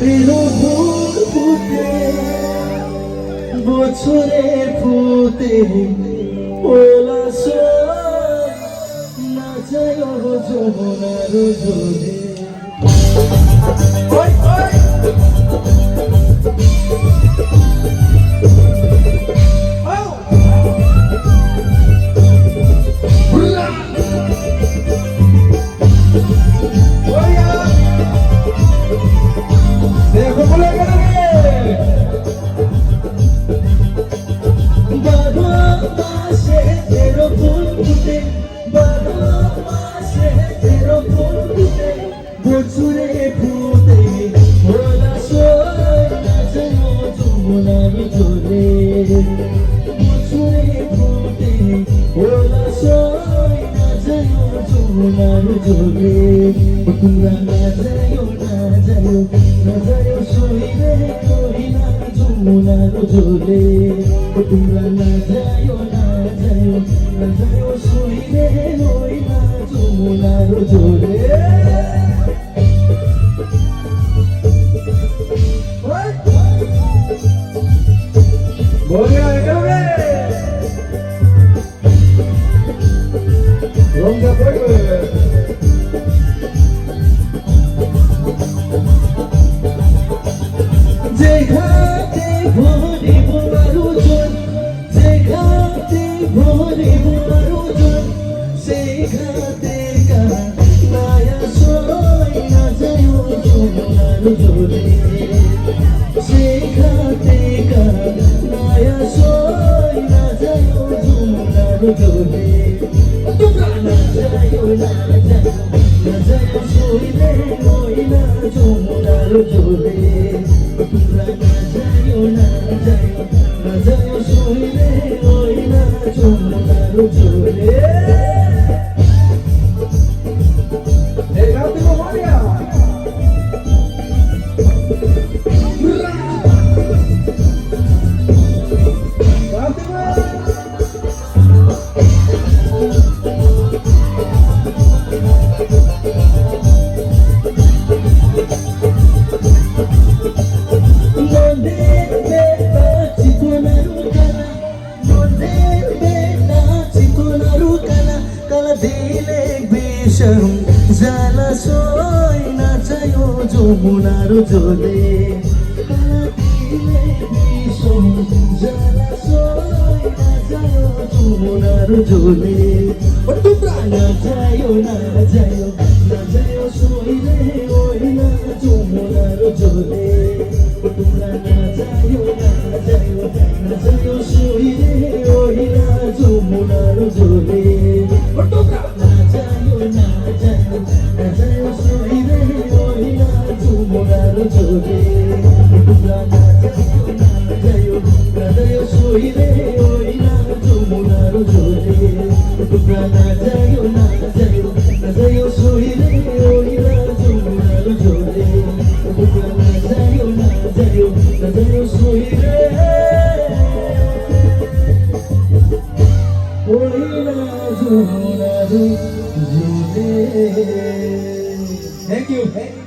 এলো ফুল ফুটে বছরে ফুটে পলাশ না যায় যমুনার জলে বছরে ফুটে পলাশ না যায় যমুনার জলে বছরে ফুটে পলাশ না যায় যমুনার জলে তোমরা না যায় না যায় না যায় সইরে কই না যমুনার জলে তোমরা না যায় না যায় না যায় সইরে কই না যমুনার জলে যেখানে ভরিব আলোচন যেখানে ভরিব আলোচন সেখানে কানায়া সই না যায় যমুনার জলে সেখানে কানায়া সই না যায় যমুনার জলে তোমরা না যায় না যায় না যায় সইলে ওই না যমুনার জলে তোমরা না যায় না যায় না যায় সইলে ওই না যমুনার জলে জ্বালা সই না যায় যমুনার জলে জ্বালা সই না যায় যমুনার জলে তোমরা না যায় না যায় না যায় সইলে ওই না যমুনার জলে তোমরা না যায় না যায় না যায় সইলে ওই না যমুনার জলে তোমরা না যায় না যায় না যায় সইলে ওই না যমুনার জলে তোমরা না যায় না যায় না যায় সইলে ওই না যমুনার জলে তোমরা না যায় না যায় না যায় সইলে ওই না যমুনার জলে তোমরা না যায় না যায় না যায় সইলে ওই না যমুনার জলে। Thank you.